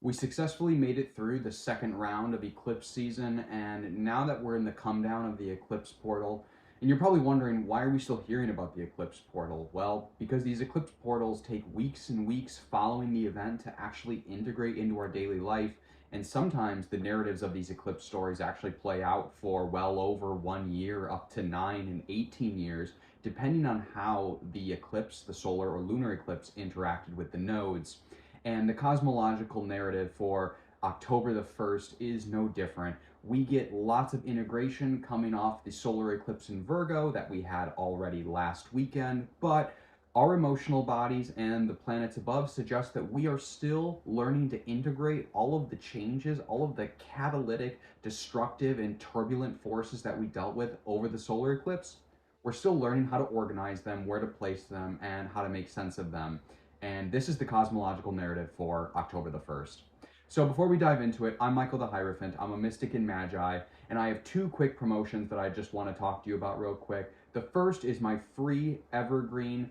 We successfully made it through the second round of eclipse season, and now that we're in the come down of the eclipse portal, and you're probably wondering, why are we still hearing about the eclipse portal? Well, because these eclipse portals take weeks and weeks following the event to actually integrate into our daily life, and sometimes the narratives of these eclipse stories actually play out for well over 1 year, up to 9 and 18 years, depending on how the eclipse, the solar or lunar eclipse, interacted with the nodes. And the cosmological narrative for October the 1st is no different. We get lots of integration coming off the solar eclipse in Virgo that we had already last weekend, but our emotional bodies and the planets above suggest that we are still learning to integrate all of the changes, all of the catalytic, destructive, and turbulent forces that we dealt with over the solar eclipse. We're still learning how to organize them, where to place them, and how to make sense of them. And this is the cosmological narrative for October the 1st. So before we dive into it, I'm Michael the Hierophant. I'm a mystic and magi, and I have two quick promotions that I just want to talk to you about real quick. The first is my free evergreen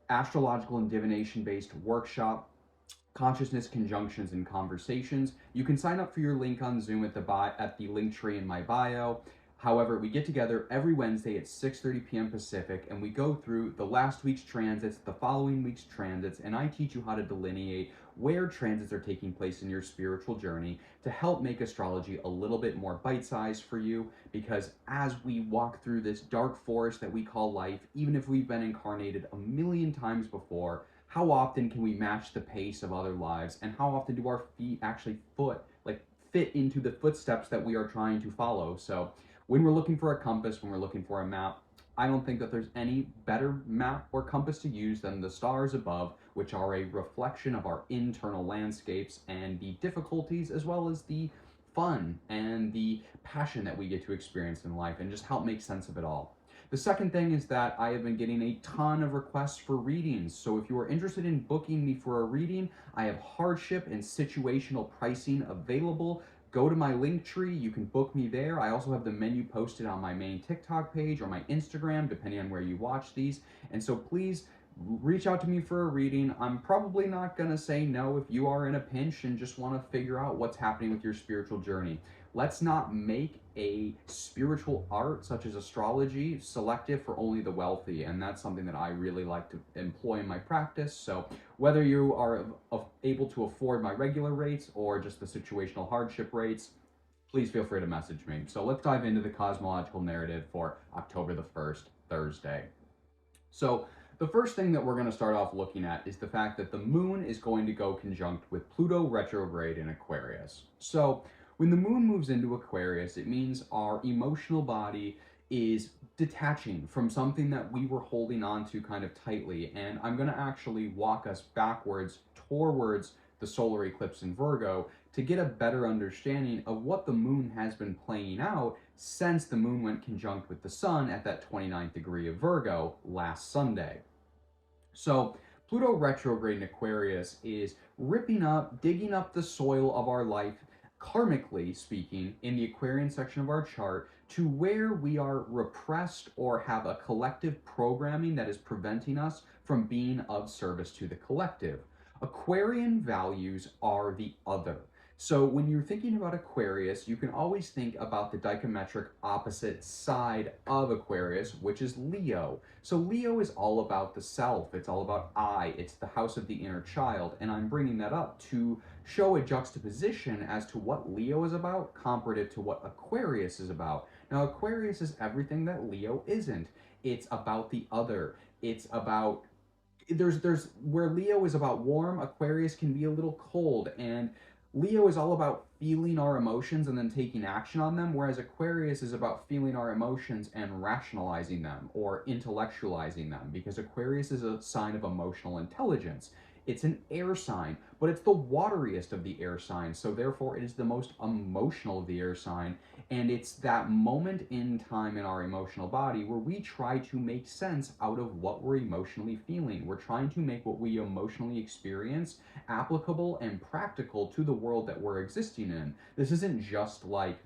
astrological and divination based workshop, Consciousness, Conjunctions, and Conversations. You can sign up for your link on Zoom at the link tree in my bio. However, we get together every Wednesday at 6:30 p.m. Pacific, and we go through the last week's transits, the following week's transits, and I teach you how to delineate where transits are taking place in your spiritual journey to help make astrology a little bit more bite-sized for you, because as we walk through this dark forest that we call life, even if we've been incarnated a million times before, how often can we match the pace of other lives, and how often do our feet actually fit into the footsteps that we are trying to follow? So when we're looking for a compass, when we're looking for a map, I don't think that there's any better map or compass to use than the stars above, which are a reflection of our internal landscapes and the difficulties as well as the fun and the passion that we get to experience in life, and just help make sense of it all. The second thing is that I have been getting a ton of requests for readings. So if you are interested in booking me for a reading, I have hardship and situational pricing available. Go to my link tree, you can book me there. I also have the menu posted on my main TikTok page or my Instagram, depending on where you watch these. And so please reach out to me for a reading. I'm probably not gonna say no if you are in a pinch and just wanna figure out what's happening with your spiritual journey. Let's not make a spiritual art such as astrology selective for only the wealthy, and that's something that I really like to employ in my practice. So whether you are able to afford my regular rates or just the situational hardship rates, please feel free to message me. So let's dive into the cosmological narrative for October the 1st, Thursday. So the first thing that we're going to start off looking at is the fact that the moon is going to go conjunct with Pluto retrograde in Aquarius. So when the moon moves into Aquarius, it means our emotional body is detaching from something that we were holding on to kind of tightly. And I'm going to actually walk us backwards towards the solar eclipse in Virgo to get a better understanding of what the moon has been playing out since the moon went conjunct with the sun at that 29th degree of Virgo last Sunday. So Pluto retrograde in Aquarius is ripping up, digging up the soil of our life, karmically speaking, in the Aquarian section of our chart, to where we are repressed or have a collective programming that is preventing us from being of service to the collective. Aquarian values are the other. So when you're thinking about Aquarius, you can always think about the dichometric opposite side of Aquarius, which is Leo. So Leo is all about the self, it's all about I, it's the house of the inner child, and I'm bringing that up to show a juxtaposition as to what Leo is about comparative to what Aquarius is about. Now Aquarius is everything that Leo isn't. It's about the other. It's about there's where Leo is about warm, Aquarius can be a little cold, and Leo is all about feeling our emotions and then taking action on them, whereas Aquarius is about feeling our emotions and rationalizing them or intellectualizing them, because Aquarius is a sign of emotional intelligence. It's an air sign, but it's the wateriest of the air signs, so therefore it is the most emotional of the air sign, and it's that moment in time in our emotional body where we try to make sense out of what we're emotionally feeling. We're trying to make what we emotionally experience applicable and practical to the world that we're existing in. This isn't just like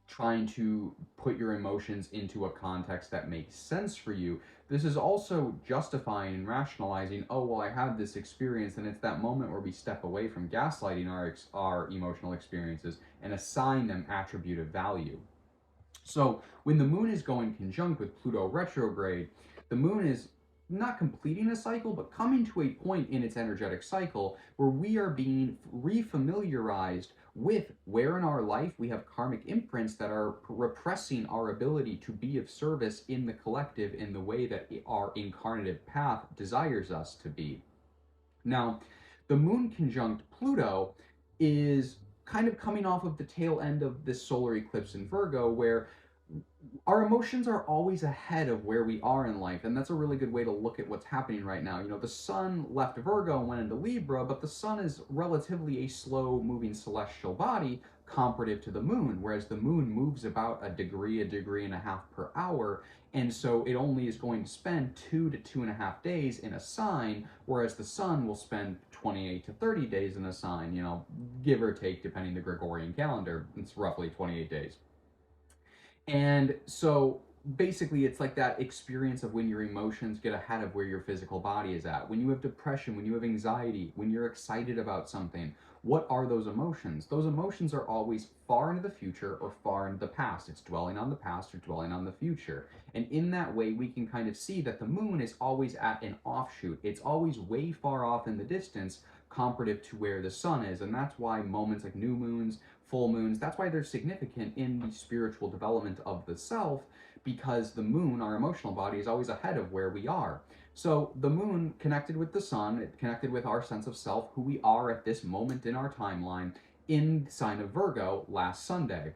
trying to put your emotions into a context that makes sense for you. This is also justifying and rationalizing, oh, well, I had this experience, and it's that moment where we step away from gaslighting our emotional experiences and assign them attributive value. So when the moon is going conjunct with Pluto retrograde, the moon is not completing a cycle, but coming to a point in its energetic cycle where we are being refamiliarized with where in our life we have karmic imprints that are repressing our ability to be of service in the collective in the way that our incarnative path desires us to be. Now, the moon conjunct Pluto is kind of coming off of the tail end of this solar eclipse in Virgo, where our emotions are always ahead of where we are in life, and that's a really good way to look at what's happening right now. You know, the sun left Virgo and went into Libra, but the sun is relatively a slow moving celestial body comparative to the moon, whereas the moon moves about a degree and a half per hour, and so it only is going to spend 2 to 2.5 days in a sign, whereas the sun will spend 28 to 30 days in a sign, you know, give or take, depending the Gregorian calendar. It's roughly 28 days. And so basically, it's like that experience of when your emotions get ahead of where your physical body is at. When you have depression, when you have anxiety, when you're excited about something, what are those emotions? Those emotions are always far into the future or far into the past. It's dwelling on the past or dwelling on the future. And in that way, we can kind of see that the moon is always at an offshoot. It's always way far off in the distance comparative to where the sun is. And that's why moments like new moons, full moons, that's why they're significant in the spiritual development of the self, because the moon, our emotional body, is always ahead of where we are. So the moon connected with the sun, it connected with our sense of self, who we are at this moment in our timeline, in the sign of Virgo last Sunday.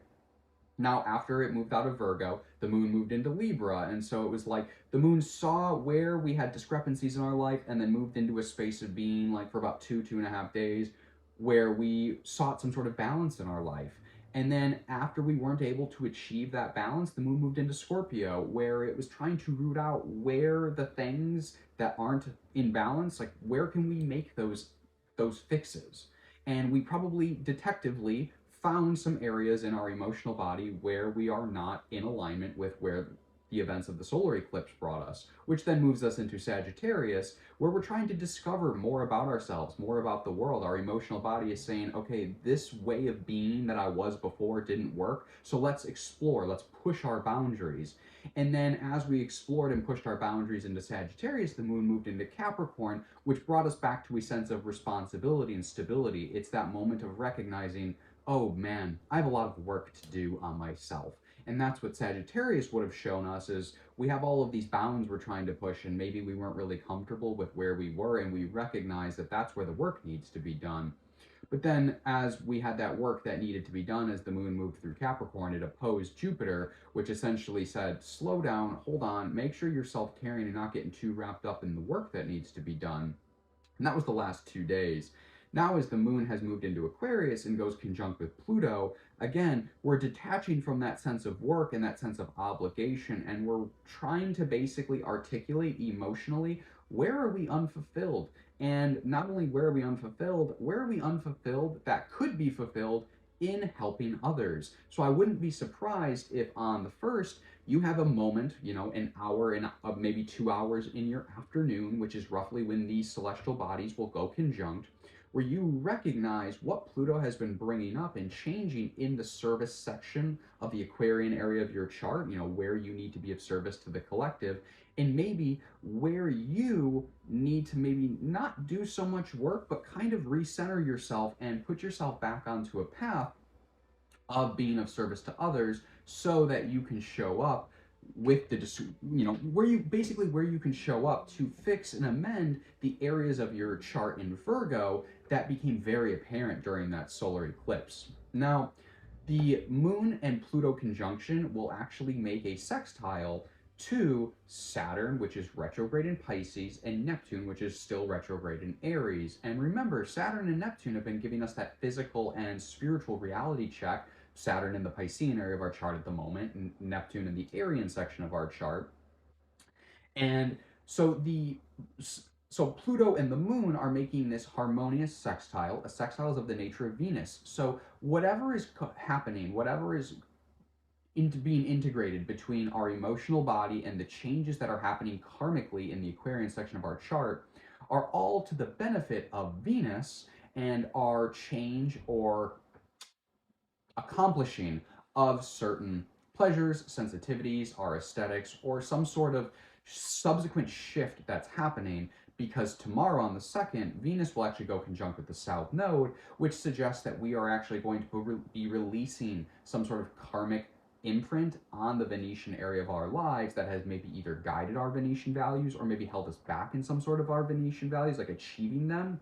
Now, after it moved out of Virgo, the moon moved into Libra, and so it was like the moon saw where we had discrepancies in our life and then moved into a space of being like for about 2.5 days where we sought some sort of balance in our life. And then after we weren't able to achieve that balance, the moon moved into Scorpio, where it was trying to root out where the things that aren't in balance, like where can we make those fixes? And we probably detectively found some areas in our emotional body where we are not in alignment with where the events of the solar eclipse brought us, which then moves us into Sagittarius, where we're trying to discover more about ourselves, more about the world. Our emotional body is saying, okay, this way of being that I was before didn't work, so let's explore, let's push our boundaries. And then as we explored and pushed our boundaries into Sagittarius, the moon moved into Capricorn, which brought us back to a sense of responsibility and stability. It's that moment of recognizing, oh man, I have a lot of work to do on myself. And that's what Sagittarius would have shown us is we have all of these bounds we're trying to push, and maybe we weren't really comfortable with where we were, and we recognize that that's where the work needs to be done. But then, as we had that work that needed to be done as the moon moved through Capricorn, it opposed Jupiter, which essentially said, slow down, hold on, make sure you're self caring and not getting too wrapped up in the work that needs to be done. And that was the last 2 days. Now, as the moon has moved into Aquarius and goes conjunct with Pluto, again, we're detaching from that sense of work and that sense of obligation, and we're trying to basically articulate emotionally where are we unfulfilled? And not only where are we unfulfilled that could be fulfilled in helping others? So I wouldn't be surprised if on the first you have a moment, you know, an hour and maybe 2 hours in your afternoon, which is roughly when these celestial bodies will go conjunct, where you recognize what Pluto has been bringing up and changing in the service section of the Aquarian area of your chart, you know, where you need to be of service to the collective, and maybe where you need to maybe not do so much work, but kind of recenter yourself and put yourself back onto a path of being of service to others so that you can show up with the you know where you can show up to fix and amend the areas of your chart in Virgo that became very apparent during that solar eclipse. Now, the moon and Pluto conjunction will actually make a sextile to Saturn, which is retrograde in Pisces, and Neptune, which is still retrograde in Aries. And remember, Saturn and Neptune have been giving us that physical and spiritual reality check. Saturn in the Piscean area of our chart at the moment, and Neptune in the Arian section of our chart. And so so Pluto and the moon are making this harmonious sextile. A sextile is of the nature of Venus. So whatever is happening, whatever is into being integrated between our emotional body and the changes that are happening karmically in the Aquarian section of our chart are all to the benefit of Venus and our change or accomplishing of certain pleasures, sensitivities, our aesthetics, or some sort of subsequent shift that's happening, because tomorrow on the 2nd, Venus will actually go conjunct with the South Node, which suggests that we are actually going to be releasing some sort of karmic imprint on the Venetian area of our lives that has maybe either guided our Venetian values or maybe held us back in some sort of our Venetian values, like achieving them.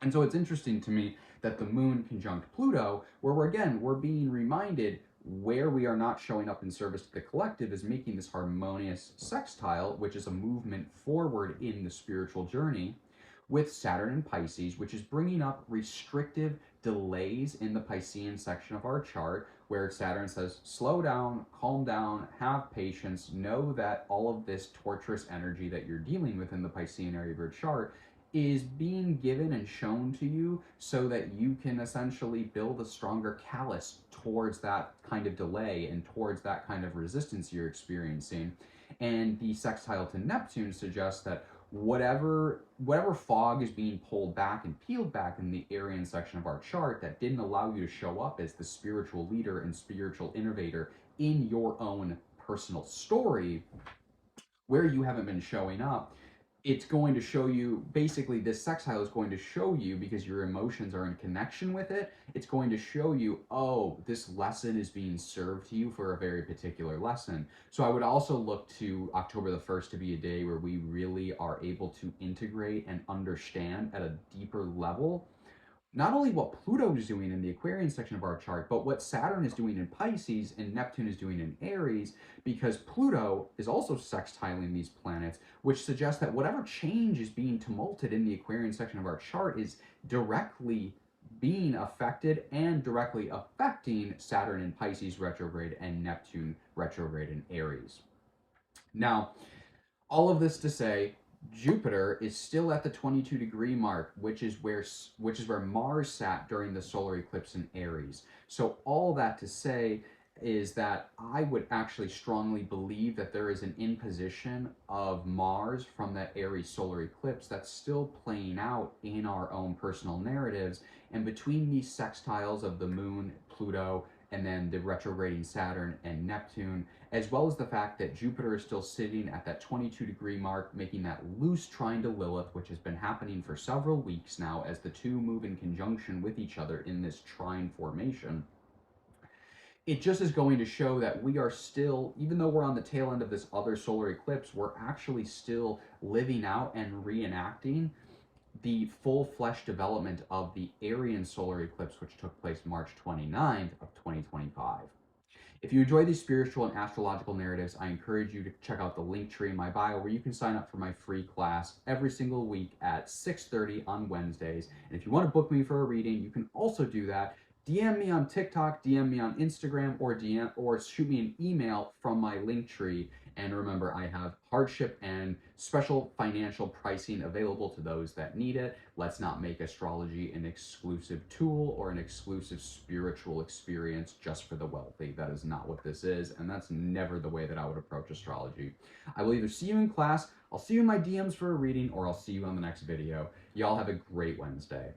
And so it's interesting to me that the moon conjunct Pluto, where we're being reminded where we are not showing up in service to the collective, is making this harmonious sextile, which is a movement forward in the spiritual journey, with Saturn and Pisces, which is bringing up restrictive delays in the Piscean section of our chart, where Saturn says, slow down, calm down, have patience, know that all of this torturous energy that you're dealing with in the Piscean area of your chart is being given and shown to you so that you can essentially build a stronger callus towards that kind of delay and towards that kind of resistance you're experiencing. And the sextile to Neptune suggests that whatever fog is being pulled back and peeled back in the Aryan section of our chart that didn't allow you to show up as the spiritual leader and spiritual innovator in your own personal story, where you haven't been showing up, it's going to show you, basically this sextile is going to show you, because your emotions are in connection with it, it's going to show you, oh, this lesson is being served to you for a very particular lesson. So I would also look to October the 1st to be a day where we really are able to integrate and understand at a deeper level not only what Pluto is doing in the Aquarian section of our chart, but what Saturn is doing in Pisces and Neptune is doing in Aries, because Pluto is also sextiling these planets, which suggests that whatever change is being tumulted in the Aquarian section of our chart is directly being affected and directly affecting Saturn in Pisces retrograde and Neptune retrograde in Aries. Now, all of this to say, Jupiter is still at the 22-degree mark, which is where Mars sat during the solar eclipse in Aries. So all that to say is that I would actually strongly believe that there is an imposition of Mars from that Aries solar eclipse that's still playing out in our own personal narratives. And between these sextiles of the moon, Pluto, and then the retrograding Saturn and Neptune, as well as the fact that Jupiter is still sitting at that 22-degree mark, making that loose trine to Lilith, which has been happening for several weeks now as the two move in conjunction with each other in this trine formation. It just is going to show that we are still, even though we're on the tail end of this other solar eclipse, we're actually still living out and reenacting the full flesh development of the Aryan solar eclipse, which took place March 29th of 2025. If you enjoy these spiritual and astrological narratives, I encourage you to check out the link tree in my bio where you can sign up for my free class every single week at 6:30 on Wednesdays. And if you want to book me for a reading, you can also do that. DM me on TikTok, DM me on Instagram, or shoot me an email from my link tree. And remember, I have hardship and special financial pricing available to those that need it. Let's not make astrology an exclusive tool or an exclusive spiritual experience just for the wealthy. That is not what this is, and that's never the way that I would approach astrology. I will either see you in class, I'll see you in my DMs for a reading, or I'll see you on the next video. Y'all have a great Wednesday.